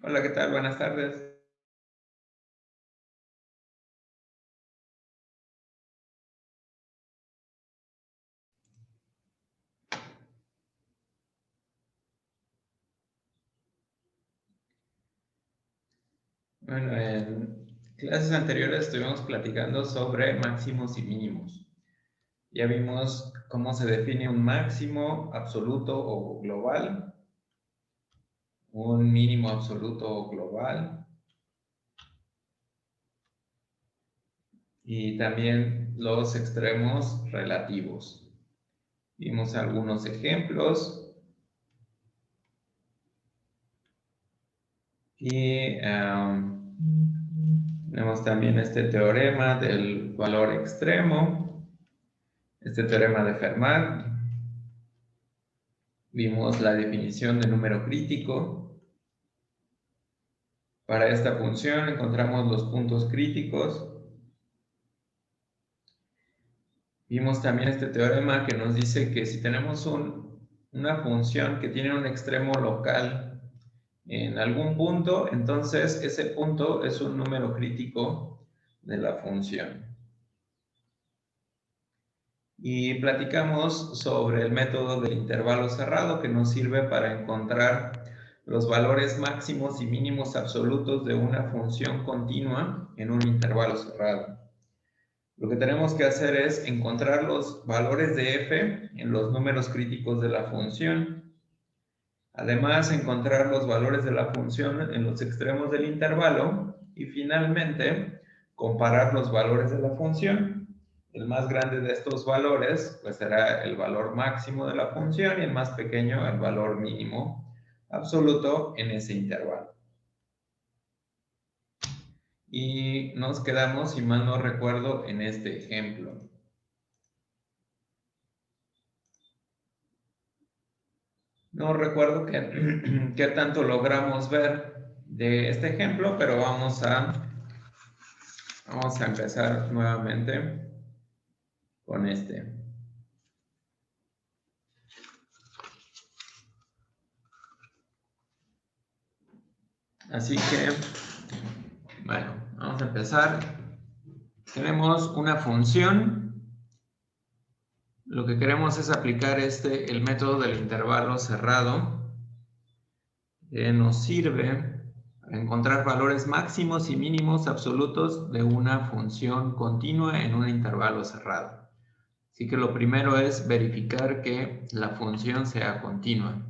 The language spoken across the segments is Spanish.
Hola, ¿qué tal? Buenas tardes. Bueno, en clases anteriores estuvimos platicando sobre máximos y mínimos. Ya vimos cómo se define un máximo absoluto o global, un mínimo absoluto o global, y también los extremos relativos. Vimos algunos ejemplos y vemos también este teorema del valor extremo, este teorema de Fermat. Vimos la definición de número crítico. Para esta función encontramos los puntos críticos. Vimos también este teorema que nos dice que si tenemos una función que tiene un extremo local en algún punto, entonces ese punto es un número crítico de la función. Y platicamos sobre el método del intervalo cerrado que nos sirve para encontrar los valores máximos y mínimos absolutos de una función continua en un intervalo cerrado. Lo que tenemos que hacer es encontrar los valores de f en los números críticos de la función. Además, encontrar los valores de la función en los extremos del intervalo y finalmente comparar los valores de la función. El más grande de estos valores pues será el valor máximo de la función y el más pequeño el valor mínimo absoluto en ese intervalo. Y nos quedamos, si mal no recuerdo, en este ejemplo. No recuerdo qué tanto logramos ver de este ejemplo, pero vamos a empezar nuevamente con este. Así que, bueno, vamos a empezar. Tenemos una función. Lo que queremos es aplicar el método del intervalo cerrado, que nos sirve para encontrar valores máximos y mínimos absolutos de una función continua en un intervalo cerrado. Así que lo primero es verificar que la función sea continua.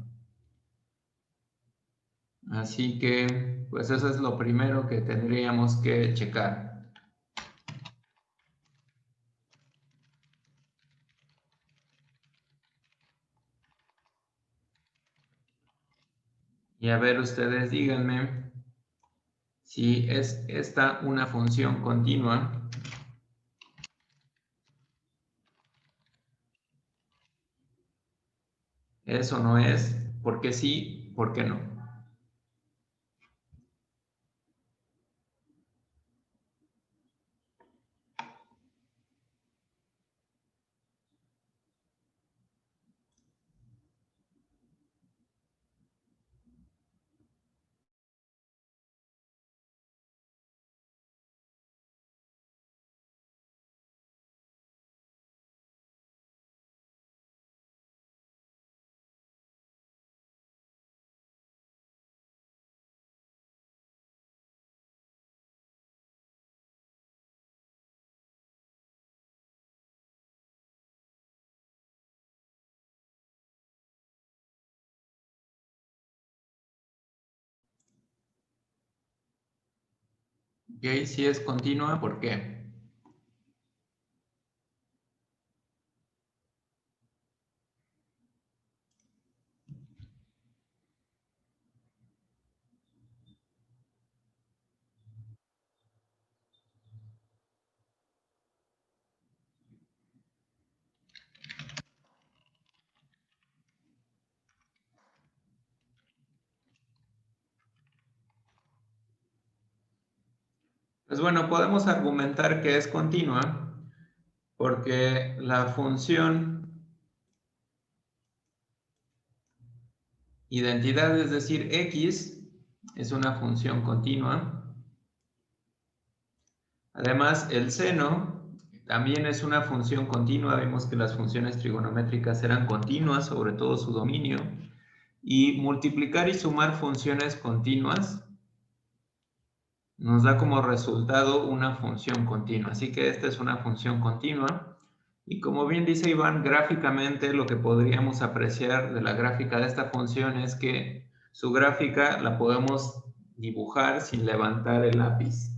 Así que, pues eso es lo primero que tendríamos que checar. Y a ver, ustedes díganme si es esta una función continua. Eso no es, ¿por qué sí? ¿Por qué no? Ok, si es continua, ¿por qué? Pues bueno, podemos argumentar que es continua porque la función identidad, es decir, x, es una función continua. Además, el seno también es una función continua. Vimos que las funciones trigonométricas eran continuas, sobre todo su dominio. Y multiplicar y sumar funciones continuas nos da como resultado una función continua. Así que esta es una función continua. Y como bien dice Iván, gráficamente lo que podríamos apreciar de la gráfica de esta función es que su gráfica la podemos dibujar sin levantar el lápiz.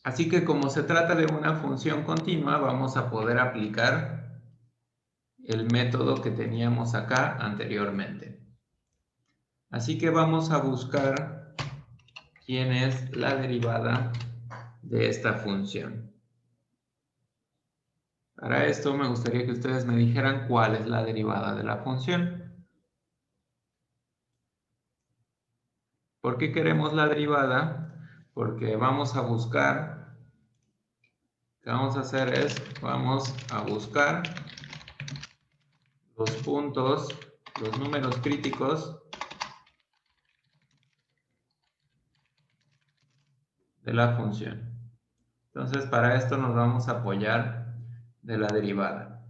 Así que como se trata de una función continua, vamos a poder aplicar el método que teníamos acá anteriormente. Así que vamos a buscar quién es la derivada de esta función. Para esto me gustaría que ustedes me dijeran cuál es la derivada de la función. ¿Por qué queremos la derivada? Porque vamos a buscar, lo que vamos a hacer es, vamos a buscar los puntos, los números críticos de la función. Entonces, para esto nos vamos a apoyar de la derivada.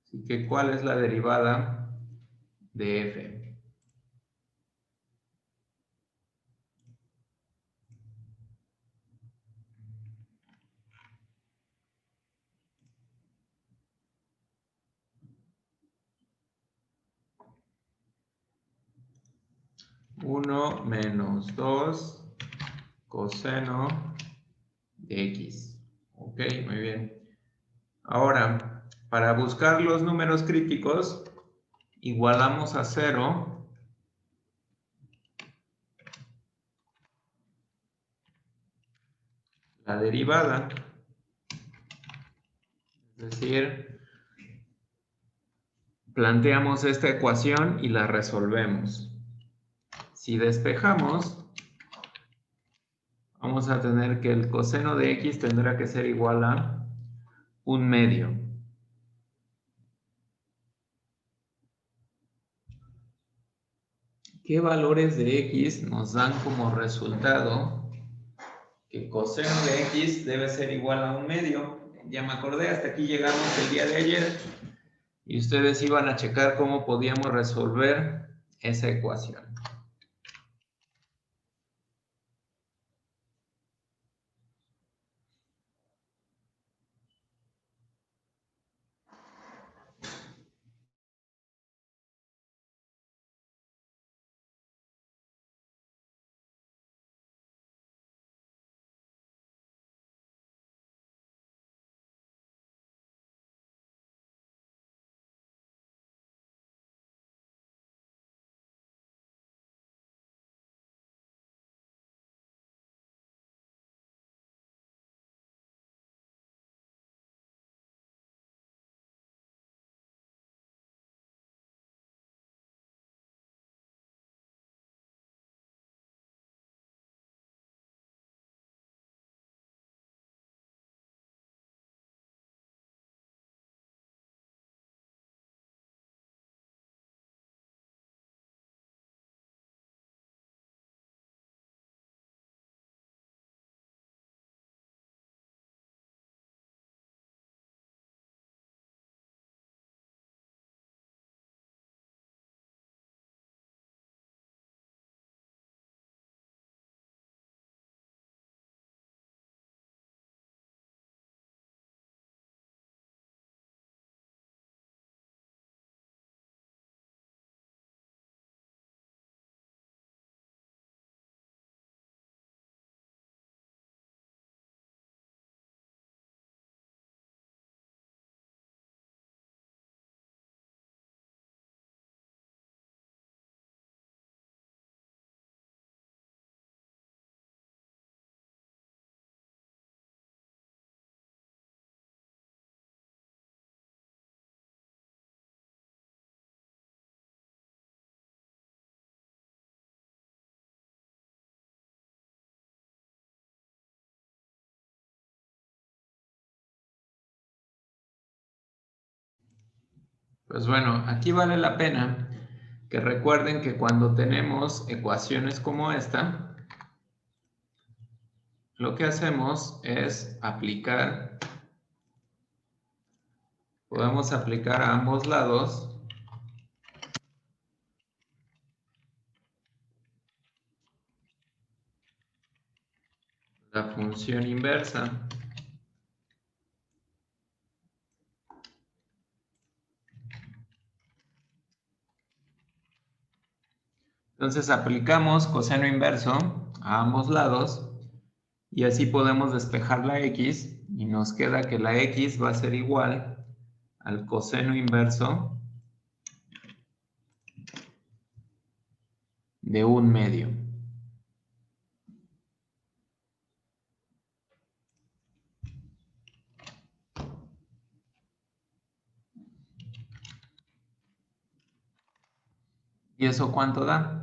Así que, ¿cuál es la derivada de f? Uno menos 2 coseno de x. Ok, muy bien. Ahora, para buscar los números críticos, igualamos a 0 la derivada, es decir, planteamos esta ecuación y la resolvemos. Si despejamos, vamos a tener que el coseno de x tendrá que ser igual a 1/2. ¿Qué valores de x nos dan como resultado que coseno de x debe ser igual a 1/2? Ya me acordé, hasta aquí llegamos el día de ayer y ustedes iban a checar cómo podíamos resolver esa ecuación. Pues bueno, aquí vale la pena que recuerden que cuando tenemos ecuaciones como esta, lo que hacemos es podemos aplicar a ambos lados la función inversa. Entonces aplicamos coseno inverso a ambos lados y así podemos despejar la x y nos queda que la x va a ser igual al coseno inverso de 1/2. ¿Y eso cuánto da?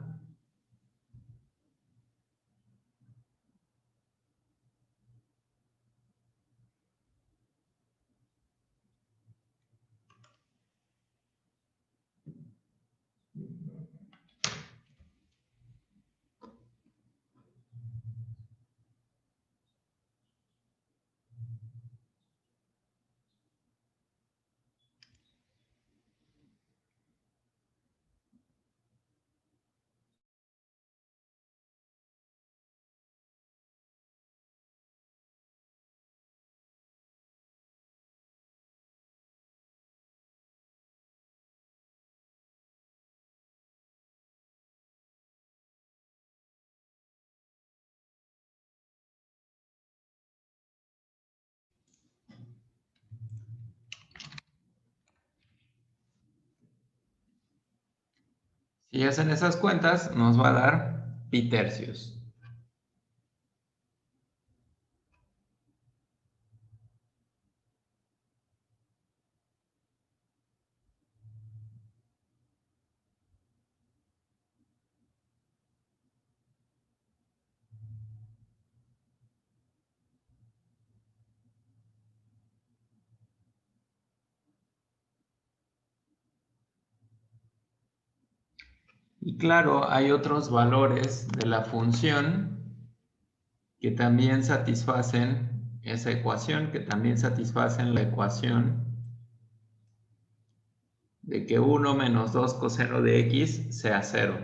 Si hacen esas cuentas, nos va a dar pi tercios. Y claro, hay otros valores de la función que también satisfacen esa ecuación, que también satisfacen la ecuación de que 1 menos 2 coseno de x sea 0.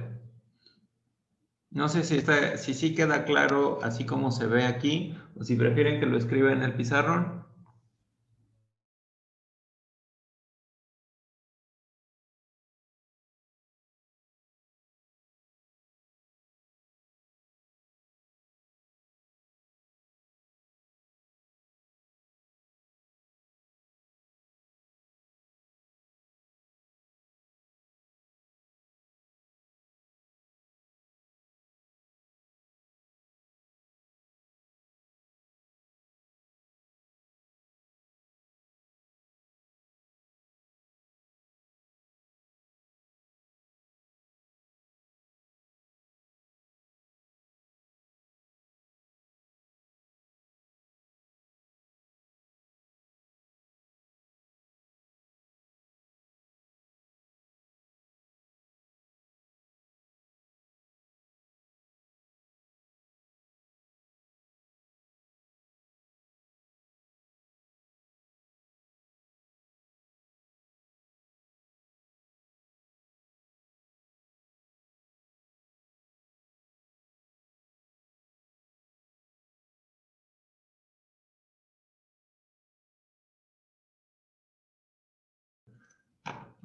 No sé si sí queda claro así como se ve aquí, o si prefieren que lo escriba en el pizarrón.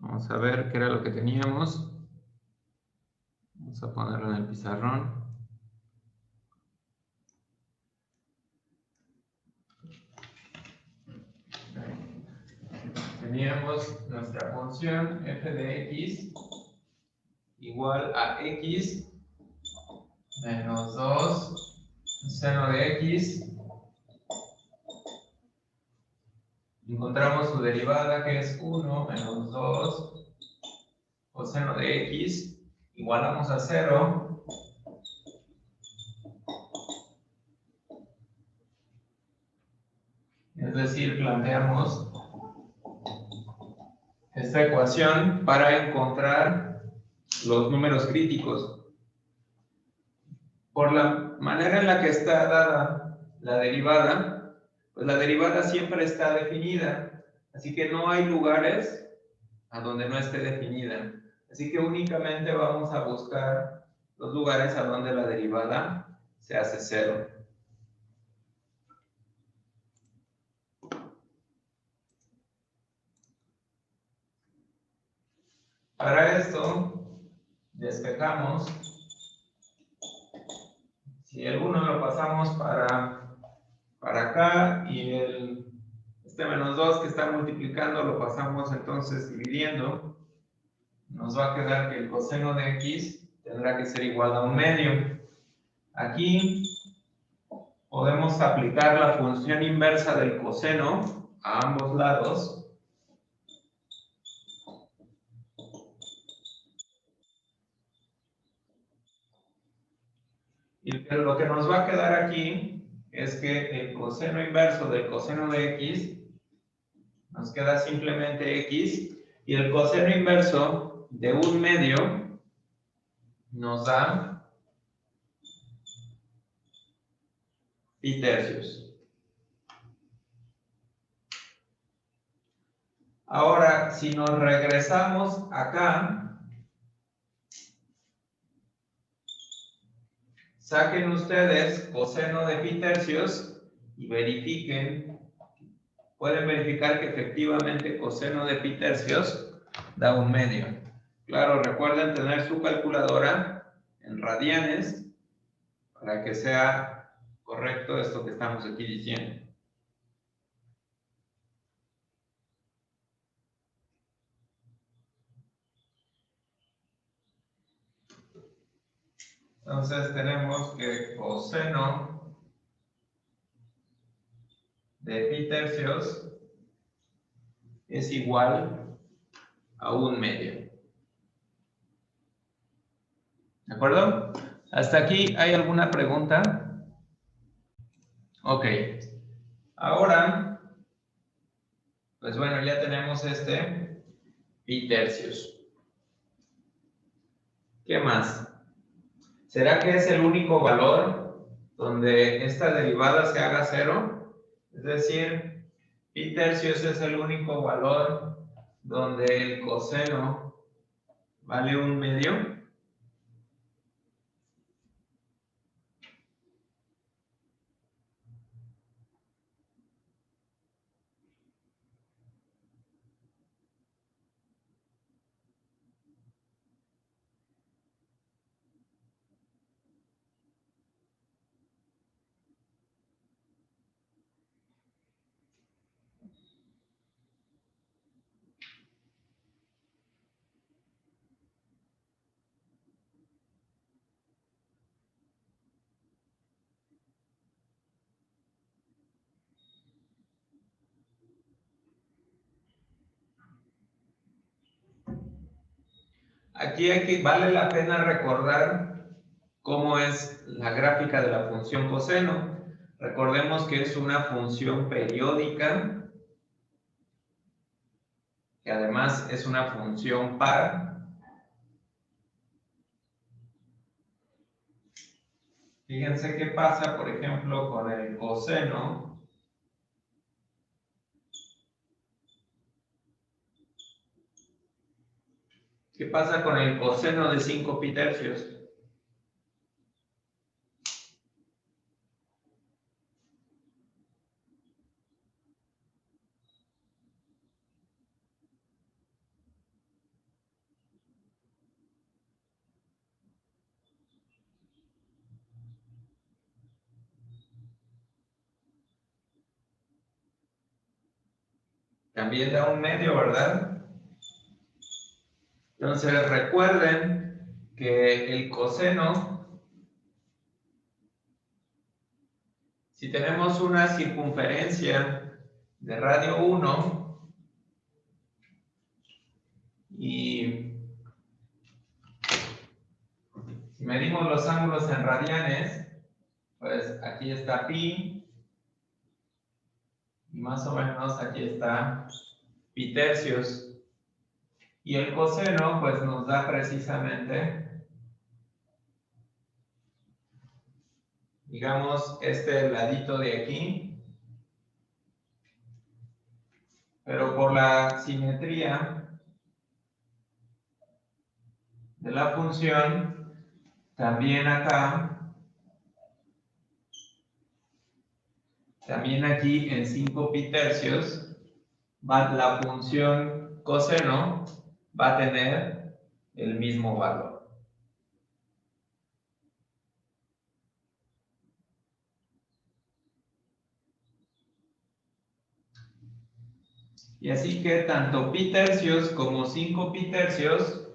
Vamos a ver qué era lo que teníamos. Vamos a ponerlo en el pizarrón. Teníamos nuestra función f de x igual a x menos 2 seno de x. Encontramos su derivada, que es 1 menos 2 coseno de x. Igualamos a 0. Es decir, planteamos esta ecuación para encontrar los números críticos. Por la manera en la que está dada la derivada, pues la derivada siempre está definida, así que no hay lugares a donde no esté definida. Así que únicamente vamos a buscar los lugares a donde la derivada se hace cero. Para esto, despejamos. Si el 1 lo pasamos para acá y este menos 2 que está multiplicando lo pasamos entonces dividiendo, nos va a quedar que el coseno de x tendrá que ser igual a 1/2. Aquí podemos aplicar la función inversa del coseno a ambos lados. Y lo que nos va a quedar aquí es que el coseno inverso del coseno de x nos queda simplemente x, y el coseno inverso de 1/2 nos da pi tercios. Ahora, si nos regresamos acá, saquen ustedes coseno de pi tercios y verifiquen. Pueden verificar que efectivamente coseno de pi tercios da 1/2. Claro, recuerden tener su calculadora en radianes para que sea correcto esto que estamos aquí diciendo. Entonces tenemos que coseno de pi tercios es igual a 1/2. ¿De acuerdo? ¿Hasta aquí hay alguna pregunta? Ok. Ahora, pues bueno, ya tenemos este pi tercios. ¿Qué más? ¿Será que es el único valor donde esta derivada se haga cero? Es decir, pi tercios es el único valor donde el coseno vale 1/2. Aquí vale la pena recordar cómo es la gráfica de la función coseno. Recordemos que es una función periódica, que además es una función par. Fíjense qué pasa, por ejemplo, con el coseno. ¿Qué pasa con el coseno de 5 pi tercios? También da 1/2, ¿verdad? Entonces recuerden que el coseno, si tenemos una circunferencia de radio 1 y si medimos los ángulos en radianes, pues aquí está pi y más o menos aquí está pi tercios. Y el coseno, pues nos da precisamente, digamos, este ladito de aquí. Pero por la simetría de la función, también acá, también aquí en 5 pi tercios, la función coseno va a tener el mismo valor. Y así que tanto pi tercios como 5 pi tercios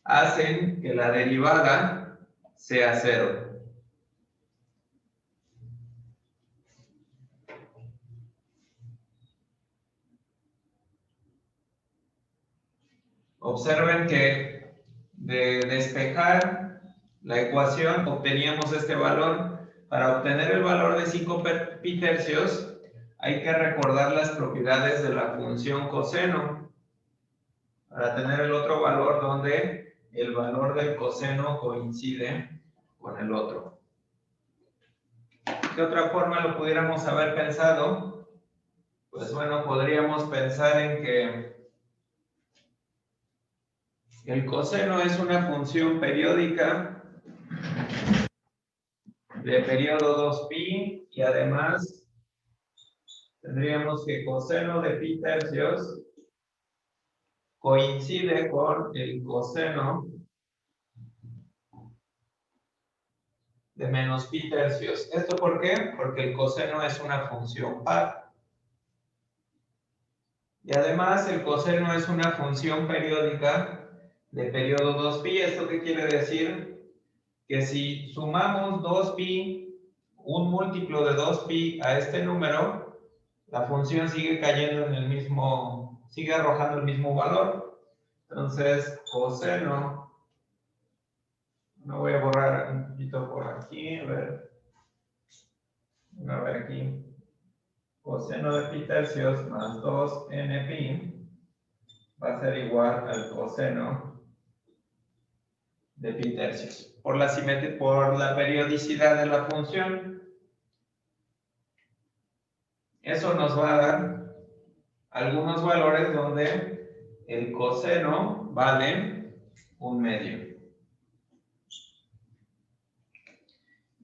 hacen que la derivada sea 0. Observen que de despejar la ecuación obteníamos este valor. Para obtener el valor de 5 pi tercios hay que recordar las propiedades de la función coseno para tener el otro valor donde el valor del coseno coincide con el otro. ¿De otra forma lo pudiéramos haber pensado? Pues bueno, podríamos pensar en que el coseno es una función periódica de periodo 2pi y además tendríamos que coseno de pi tercios coincide con el coseno de menos pi tercios. ¿Esto por qué? Porque el coseno es una función par. Y además el coseno es una función periódica de periodo 2pi. ¿Esto qué quiere decir? Que si sumamos 2pi, un múltiplo de 2pi a este número, la función sigue cayendo en el mismo, sigue arrojando el mismo valor. Entonces, coseno, me voy a borrar un poquito por aquí, a ver aquí, coseno de pi tercios más 2n pi va a ser igual al coseno de pi tercios. Por la periodicidad de la función, eso nos va a dar algunos valores donde el coseno vale 1/2.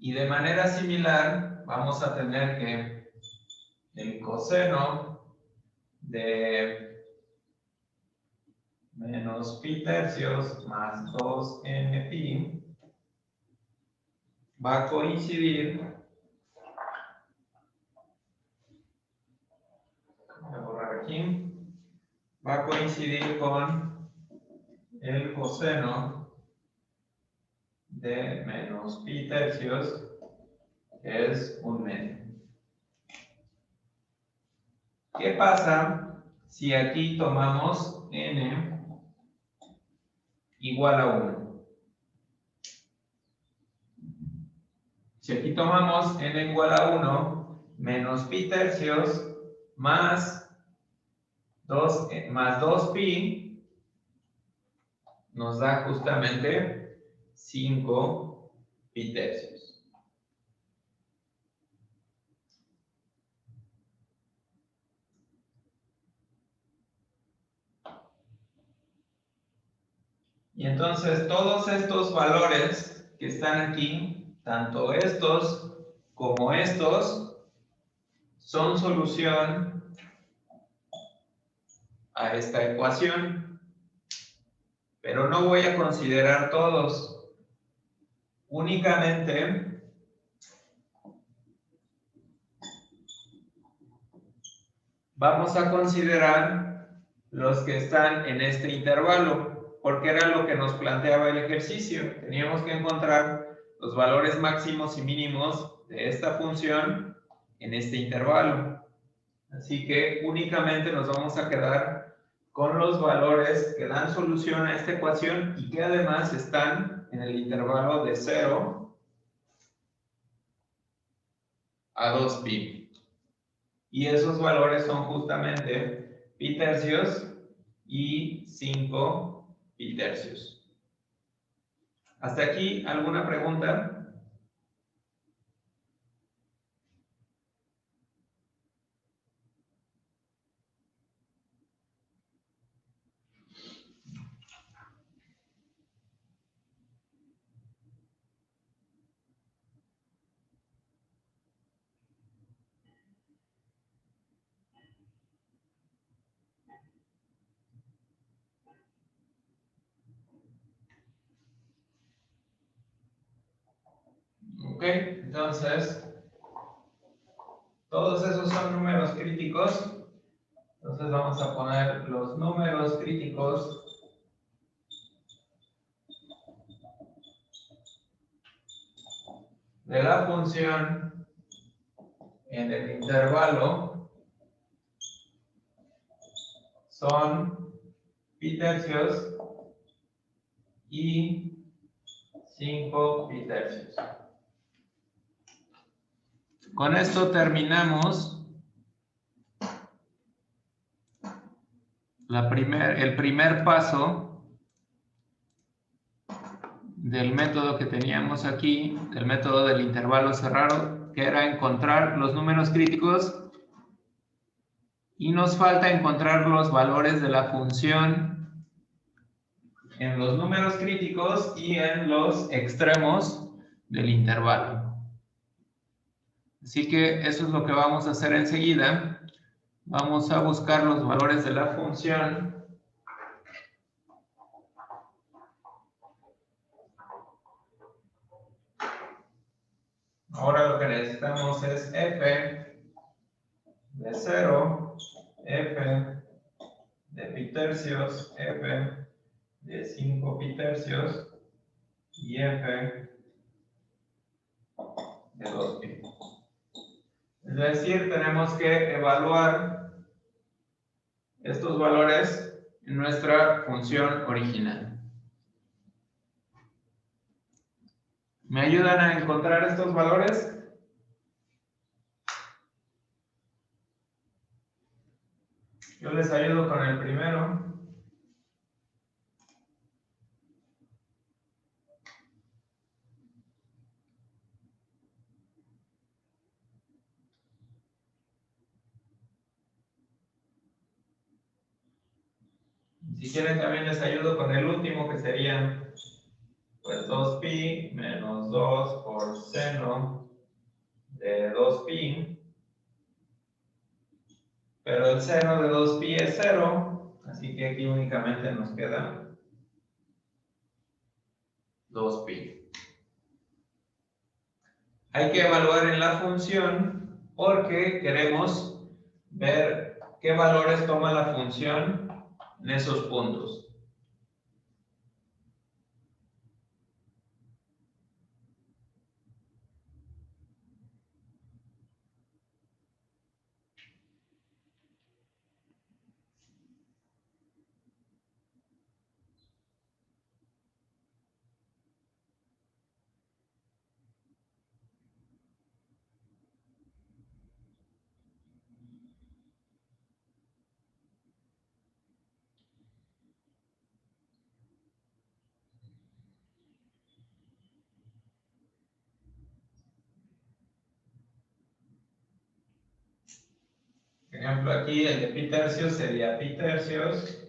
Y de manera similar, vamos a tener que el coseno de menos pi tercios más 2n pi va a coincidir, voy a borrar aquí, va a coincidir con el coseno de menos pi tercios, que es 1/2. ¿Qué pasa si aquí tomamos n igual a 1? Si aquí tomamos n igual a 1 menos pi tercios más 2pi nos da justamente 5 pi tercios. Y entonces todos estos valores que están aquí, tanto estos como estos, son solución a esta ecuación. Pero no voy a considerar todos. Únicamente vamos a considerar los que están en este intervalo, porque era lo que nos planteaba el ejercicio. Teníamos que encontrar los valores máximos y mínimos de esta función en este intervalo. Así que únicamente nos vamos a quedar con los valores que dan solución a esta ecuación y que además están en el intervalo de 0 a 2pi. Y esos valores son justamente pi tercios y 5 pitercios. ¿Hasta aquí alguna pregunta? Ok, entonces, todos esos son números críticos. Entonces vamos a poner los números críticos de la función en el intervalo son pitercios y 5 pitercios. Con esto terminamos el primer paso del método que teníamos aquí, del método del intervalo cerrado, que era encontrar los números críticos, y nos falta encontrar los valores de la función en los números críticos y en los extremos del intervalo. Así que eso es lo que vamos a hacer enseguida. Vamos a buscar los valores de la función. Ahora lo que necesitamos es f de 0, f de pitercios, f de 5 pitercios y f de 2 pi. Es decir, tenemos que evaluar estos valores en nuestra función original. ¿Me ayudan a encontrar estos valores? Yo les ayudo con el primero. Si quieren también les ayudo con el último, que sería pues 2pi menos 2 por seno de 2pi. Pero el seno de 2pi es 0, así que aquí únicamente nos queda 2pi. Hay que evaluar en la función porque queremos ver qué valores toma la función en esos puntos. Por ejemplo, aquí el de pi tercios sería pi tercios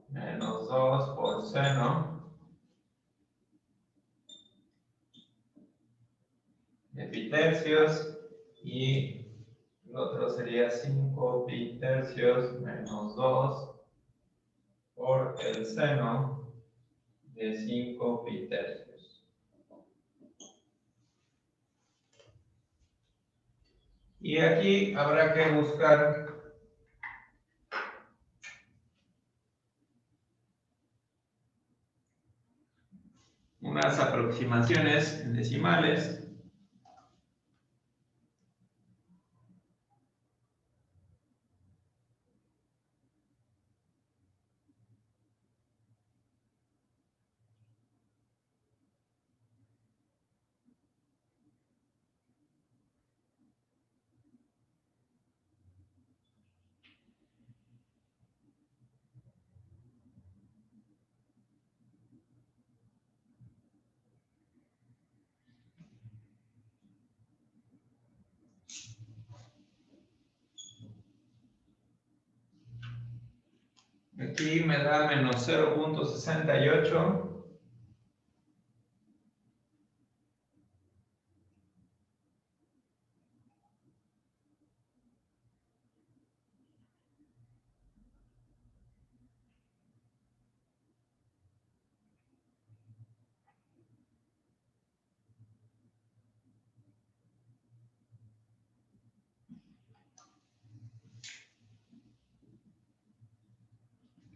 menos 2 por seno de pi tercios, y el otro sería 5 pi tercios menos 2 por el seno de 5 pi tercios. Y aquí habrá que buscar unas aproximaciones en decimales. Aquí me da menos 0.68.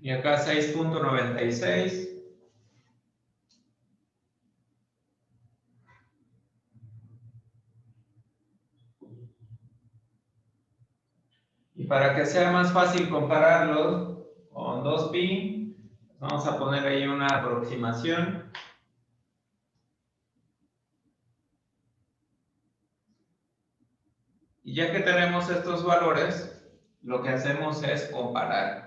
Y acá 6.96. Y para que sea más fácil compararlos con 2pi, vamos a poner ahí una aproximación. Y ya que tenemos estos valores, lo que hacemos es comparar.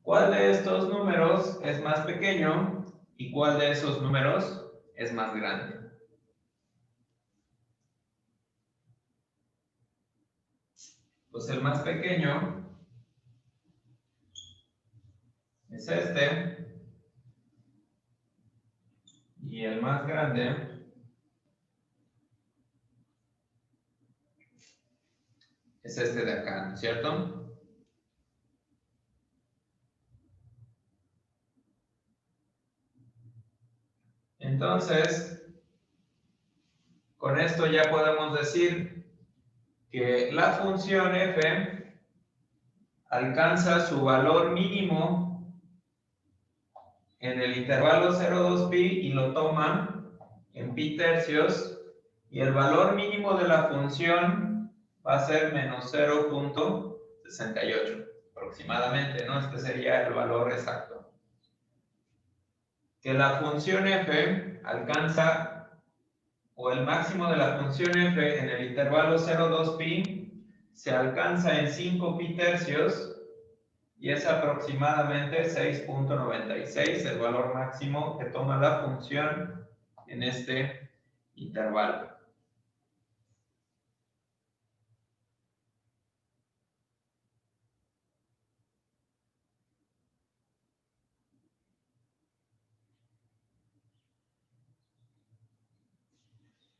¿Cuál de estos números es más pequeño y cuál de esos números es más grande? Pues el más pequeño es este y el más grande es este de acá, ¿no es cierto? Entonces, con esto ya podemos decir que la función f alcanza su valor mínimo en el intervalo 0,2pi y lo toma en pi tercios, y el valor mínimo de la función va a ser menos 0.68 aproximadamente, ¿no? Este sería el valor exacto. Que la función f alcanza, o el máximo de la función f en el intervalo 0,2pi se alcanza en 5 pi tercios, y es aproximadamente 6.96 el valor máximo que toma la función en este intervalo.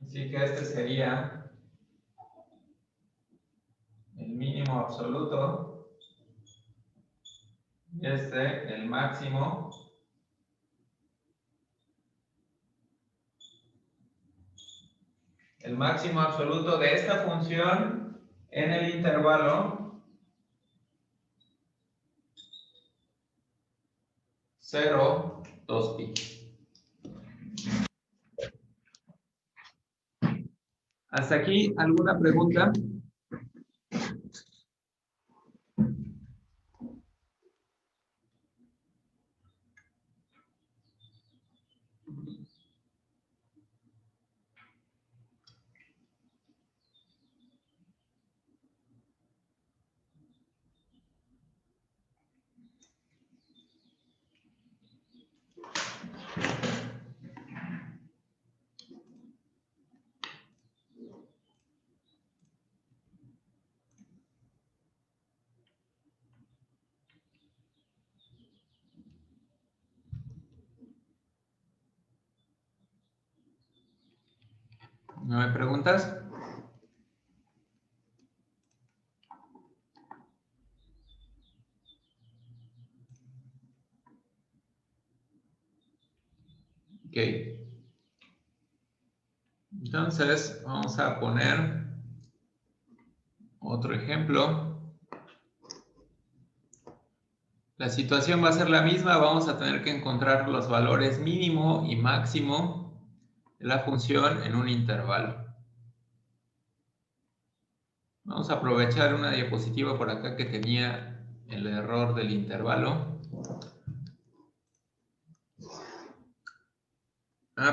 Así que este sería el mínimo absoluto y este el máximo. El máximo absoluto de esta función en el intervalo 0,2pi. ¿Hasta aquí alguna pregunta? ¿No hay preguntas? Ok. Entonces, vamos a poner otro ejemplo. La situación va a ser la misma. Vamos a tener que encontrar los valores mínimo y máximo de la función en un intervalo. Vamos a aprovechar una diapositiva por acá que tenía el error del intervalo.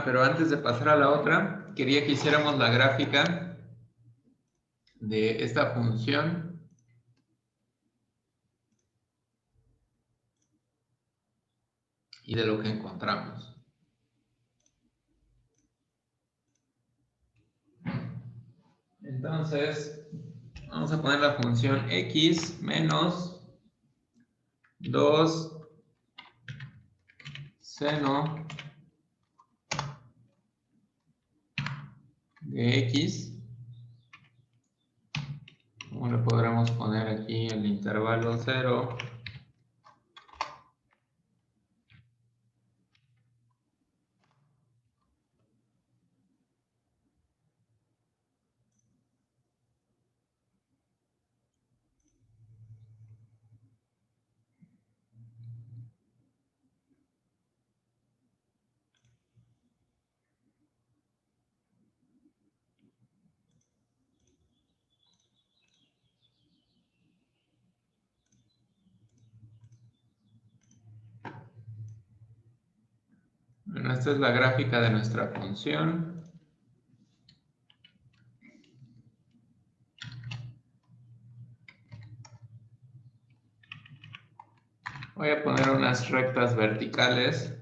Pero antes de pasar a la otra, quería que hiciéramos la gráfica de esta función. Y de lo que encontramos. Entonces, vamos a poner la función x menos 2 seno de x. ¿Cómo le podremos poner aquí el intervalo 0? Bueno, esta es la gráfica de nuestra función. Voy a poner unas rectas verticales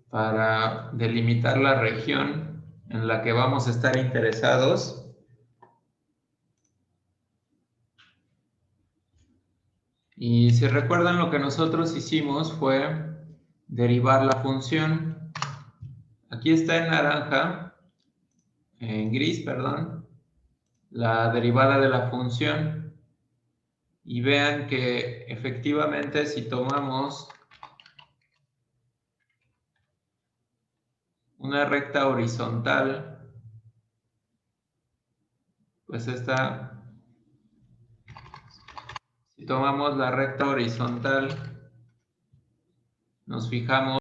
para delimitar la región en la que vamos a estar interesados. Y si recuerdan, lo que nosotros hicimos fue derivar la función. Aquí está en naranja, en gris, perdón, la derivada de la función. Y vean que efectivamente si tomamos una recta horizontal, pues esta, si tomamos la recta horizontal, nos fijamos